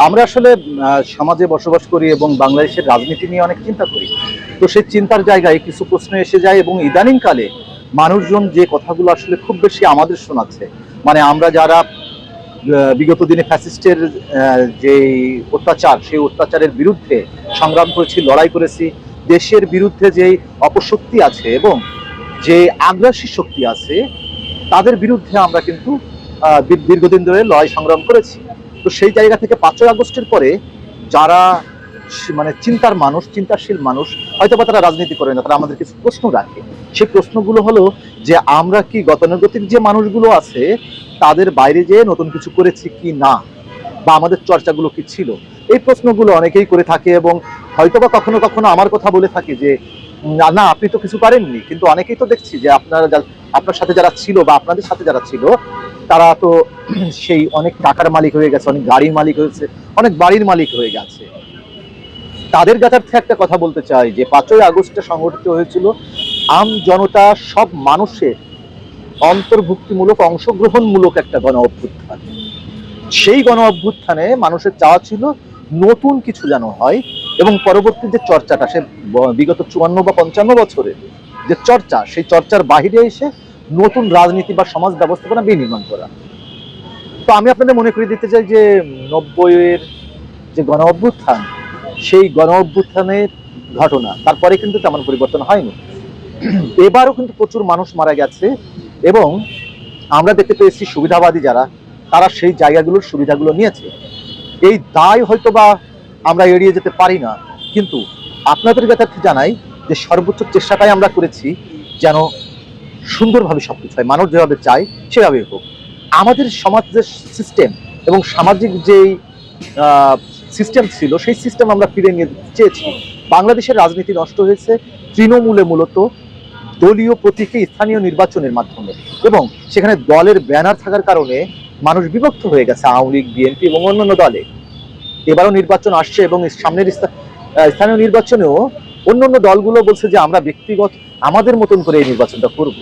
আমরা আসলে সমাজে বসবাস করি এবং বাংলাদেশের রাজনীতি নিয়ে অনেক চিন্তা করি। তো সেই চিন্তার জায়গায় কিছু প্রশ্ন এসে যায় এবং ইদানিংকালে মানুষজন যে কথাগুলো আসলে খুব বেশি আমাদের শোনাচ্ছে, মানে আমরা যারা বিগত দিনে ফ্যাসিস্টের যে অত্যাচার, সেই অত্যাচারের বিরুদ্ধে সংগ্রাম করেছি, লড়াই করেছি, দেশের বিরুদ্ধে যে অপশক্তি আছে এবং যে আগ্রাসী শক্তি আছে তাদের বিরুদ্ধে আমরা কিন্তু দীর্ঘদিন ধরে লড়াই সংগ্রাম করেছি। তো সেই জায়গা থেকে 5ই আগস্টের পরে যারা মানে চিন্তার মানুষ, চিন্তাশীল মানুষ, হয়তো বা তারা রাজনীতি করে না, তারা আমাদের কিছু প্রশ্ন রাখে। সেই প্রশ্নগুলো হলো যে আমরা কি গতানুগতিক যে মানুষগুলো আছে তাদের বাইরে যেয়ে নতুন কিছু করেছি কি না, বা আমাদের চর্চাগুলো কি ছিল, এই প্রশ্নগুলো অনেকেই করে থাকে। এবং হয়তো বা কখনো কখনো আমার কথা বলে থাকে যে না না, আপনি তো কিছু পারেননি, কিন্তু অনেকেই তো দেখছি যে আপনার সাথে যারা ছিল বা আপনাদের সাথে যারা ছিল তারা তো সেই অনেক টাকার মালিক হয়ে গেছে, অনেক গাড়ির মালিক হয়েছে, অনেক বাড়ির মালিক হয়ে গেছে। তাদের জ্ঞাতার্থে একটা কথা বলতে চাই যে 5ই আগস্টে সংগঠিত হয়েছিল আম জনতা, সব মানুষের অন্তর্ভুক্তিমূলক, অংশগ্রহণমূলক একটা গণ অভ্যুত্থান। সেই গণ অভ্যুত্থানে মানুষের চাওয়া ছিল নতুন কিছু যেন হয় এবং পরবর্তী যে চর্চাটা, সে বিগত 54 বা 55 বছরের যে চর্চা, সেই চর্চার বাহিরে এসে নতুন রাজনীতি বা সমাজ ব্যবস্থাপনা বিনির্মাণ করা। তো আমি আপনাদের মনে করে দিতে চাই যে 90-এর যে গণ অভ্যুত্থান, সেই গণ অভ্যুত্থানের ঘটনা তারপরে কিন্তু তেমন পরিবর্তন হয়নি। এবারও কিন্তু প্রচুর মানুষ মারা গেছে এবং আমরা দেখতে পেয়েছি সুবিধাবাদী যারা, তারা সেই জায়গাগুলোর সুবিধাগুলো নিয়েছে। এই দায় হয়তো বা আমরা এড়িয়ে যেতে পারি না, কিন্তু আপনাদের কাছে জানাই যে সর্বোচ্চ চেষ্টাটাই আমরা করেছি যেন সুন্দরভাবে সবকিছু হয়, মানুষ যেভাবে চায় সেভাবে হোক। আমাদের সমাজের সিস্টেম এবং সামাজিক যেই সিস্টেম ছিল, সেই সিস্টেম আমরা ফিরে নিয়ে চেয়েছি। বাংলাদেশের রাজনীতি নষ্ট হয়েছে তৃণমূলে, মূলত দলীয় প্রতীকে স্থানীয় নির্বাচনের মাধ্যমে, এবং সেখানে দলের ব্যানার থাকার কারণে মানুষ বিভক্ত হয়ে গেছে আওয়ামী লীগ, বিএনপি এবং অন্যান্য দলে। এবারও নির্বাচন আসছে এবং সামনের স্থানীয় নির্বাচনেও অন্যান্য দলগুলো বলছে যে আমরা ব্যক্তিগত আমাদের মতন করে এই নির্বাচনটা করব।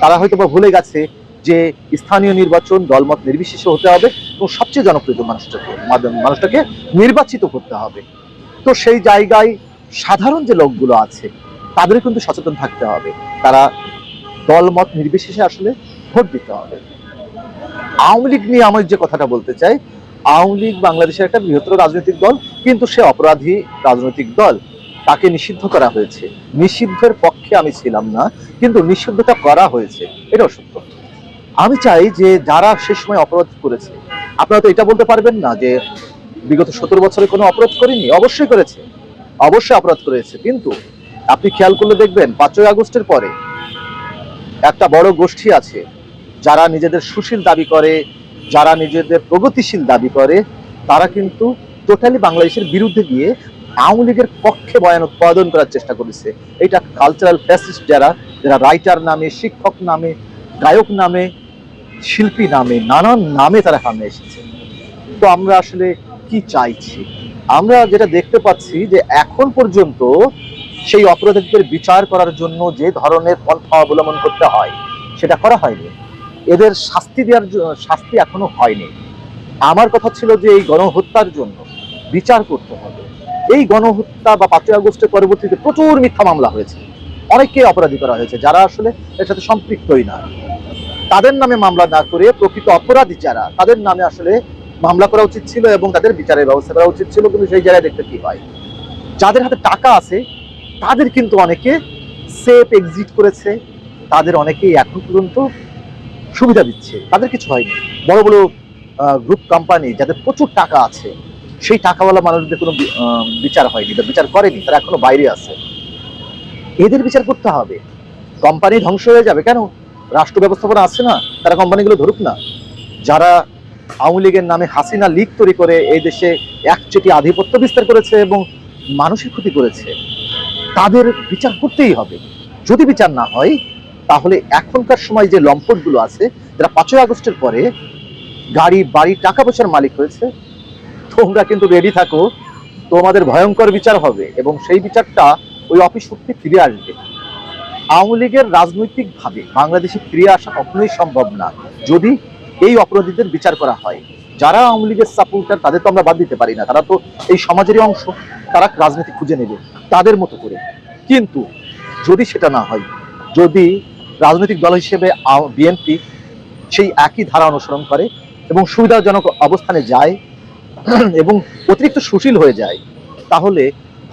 তারা হয়তো বা ভুলে গেছে যে স্থানীয় নির্বাচন দলমত নির্বিশেষে হতে হবে এবং সবচেয়ে জনপ্রিয় মানুষটাকে নির্বাচিত করতে হবে। তো সেই জায়গায় সাধারণ যে লোকগুলো আছে তাদের কিন্তু সচেতন থাকতে হবে, তারা দলমত নির্বিশেষে আসলে ভোট দিতে হবে। আওয়ামী লীগ নিয়ে আমি যে কথাটা বলতে চাই, আওয়ামী লীগ বাংলাদেশের একটা বৃহত্তর রাজনৈতিক দল, কিন্তু সে অপরাধী রাজনৈতিক দল, তাকে নিষিদ্ধ করা হয়েছে। নিষিদ্ধের পক্ষে আমি ছিলাম না, কিন্তু নিষিদ্ধটা করা হয়েছে, এটাও সত্য। আমি চাই যে যারা সে সময় অপরাধ করেছে, আপনারা তো এটা বলতে পারবেন না যে বিগত 17 বছরে কোনো অপরাধ করেনি। অবশ্যই করেছে, অবশ্যই অপরাধ করেছে, কিন্তু আপনি খেয়াল করলে দেখবেন 5ই আগস্টের পরে একটা বড় গোষ্ঠী আছে যারা নিজেদের সুশীল দাবি করে, যারা নিজেদের প্রগতিশীল দাবি করে, তারা কিন্তু টোটালি বাংলাদেশের বিরুদ্ধে গিয়ে আওয়ামী লীগের পক্ষে বয়ান উৎপাদন করার চেষ্টা করেছে। এটা কালচারাল ফ্যাসিস্ট যারা, যারা রাইটার নামে, শিক্ষক নামে, গায়ক নামে, শিল্পী নামে, নানান নামে তারা সামনে এসেছে। তো আমরা আসলে কি চাইছি? আমরা যেটা দেখতে পাচ্ছি যে এখন পর্যন্ত সেই অপরাধীদের বিচার করার জন্য যে ধরনের পন্থা অবলম্বন করতে হয় সেটা করা হয়নি। এদের শাস্তি এখনো হয়নি। আমার কথা ছিল যে এই গণহত্যার জন্য বিচার করতে হবে। এই গণহত্যা বা 5ই আগস্টের পরবর্তীতে প্রচুর মিথ্যা মামলা হয়েছে, অনেককে অপরাধী করা হয়েছে যারা আসলে এর সাথে সম্পৃক্তই না। তাদের নামে মামলা না করে প্রকৃত অপরাধী যারা, তাদের নামে আসলে মামলা করা উচিত ছিল এবং তাদের বিচারের ব্যবস্থা করা উচিত ছিল। কিন্তু সেই জায়গায় দেখতে কি হয়, যাদের হাতে টাকা আছে তাদের কিন্তু অনেকে সেফ এক্সিট করেছে, তাদের অনেকেই এখন পর্যন্ত সুবিধা দিচ্ছে, তাদের কিছু হয়নি। বড় বড় গ্রুপ কোম্পানি যাদের প্রচুর টাকা আছে, সেই টাকাওয়ালা মানুষদের কোনো বিচার হয়নি, বিচার করেনি, তারা এখনো বাইরে আছে। এদের বিচার করতে হবে। কোম্পানি ধ্বংস হয়ে যাবে কেন? রাষ্ট্র ব্যবস্থাপনা আছে না, তারা কোম্পানিগুলো ধরুক না। যারা আওয়ামী লীগের নামে হাসিনা লীগ তৈরি করে এই দেশে একচেটি আধিপত্য বিস্তার করেছে এবং মানুষের ক্ষতি করেছে, তাদের বিচার করতেই হবে। যদি বিচার না হয় তাহলে এখনকার সময় যে লম্পটগুলো আছে, যারা 5ই আগস্টের পরে গাড়ি বাড়ি টাকা পয়সার মালিক হয়েছে, তোমরা কিন্তু রেডি থাকো, তোমাদের ভয়ঙ্কর বিচার হবে এবং সেই বিচারটা ওই অফিস শক্তি ফিরে আসবে। আওয়ামী লীগের রাজনৈতিকভাবে বাংলাদেশে ফিরে আসা কখনোই সম্ভব না যদি এই অপরাধীদের বিচার করা হয়। যারা আওয়ামী লীগের সাপোর্টার তাদের তো আমরা বাদ দিতে পারি না, তারা তো এই সমাজেরই অংশ, তারা রাজনীতি খুঁজে নেবে তাদের মতো করে। কিন্তু যদি সেটা না হয়, যদি রাজনৈতিক দল হিসেবে বিএনপি সেই একই ধারা অনুসরণ করে এবং সুবিধাজনক অবস্থানে যায় এবং অতিরিক্ত সুশীল হয়ে যায়, তাহলে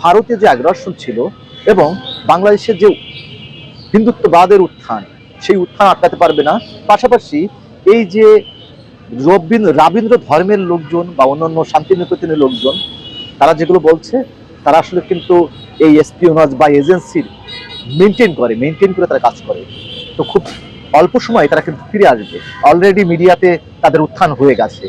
ভারতীয় যে আগ্রাসন ছিল এবং বাংলাদেশের যে হিন্দুত্ববাদের উত্থান, সেই উত্থান আটকাতে পারবে না। পাশাপাশি এই যে রবীন্দ্র ধর্মের লোকজন বা অন্যান্য শান্তিনিকেতনের লোকজন, তারা যেগুলো বলছে, তারা আসলে কিন্তু এই এসপিওনাজ বা এজেন্সির মেনটেন করে তারা কাজ করে। তো খুব অল্প সময় তারা কিন্তু ফিরে আসবে, অলরেডি মিডিয়াতে তাদের উত্থান হয়ে গেছে।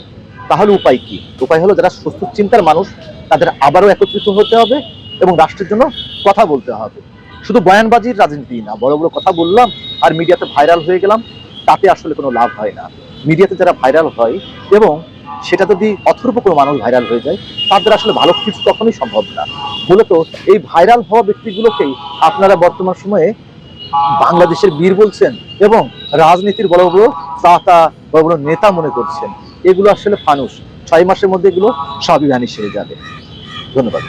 তাহলে উপায় কি? উপায় হলো যারা সুস্থ চিন্তার মানুষ তাদের আবারও একত্রিত হতে হবে এবং রাষ্ট্রের জন্য কথা বলতে হবে। শুধু বয়ানবাজির রাজনীতি না, বড় বড় কথা বললাম আর মিডিয়াতে ভাইরাল হয়ে গেলাম, তাতে আসলে কোনো লাভ হয় না। মিডিয়াতে যারা ভাইরাল হয় এবং সেটা যদি অথর্ব কোনো মানুষ ভাইরাল হয়ে যায়, তাদের আসলে ভালো কিছু কখনোই সম্ভব না। মূলত এই ভাইরাল হওয়া ব্যক্তিগুলোকেই আপনারা বর্তমান সময়ে বাংলাদেশের বীর বলছেন এবং রাজনীতির বড় বড় চাতা, বড় বড় নেতা মনে করছেন। এগুলো আসলে ফানুস, 6 মাসের মধ্যে এগুলো সবই ভ্যানিশ হয়ে যাবে। ধন্যবাদ।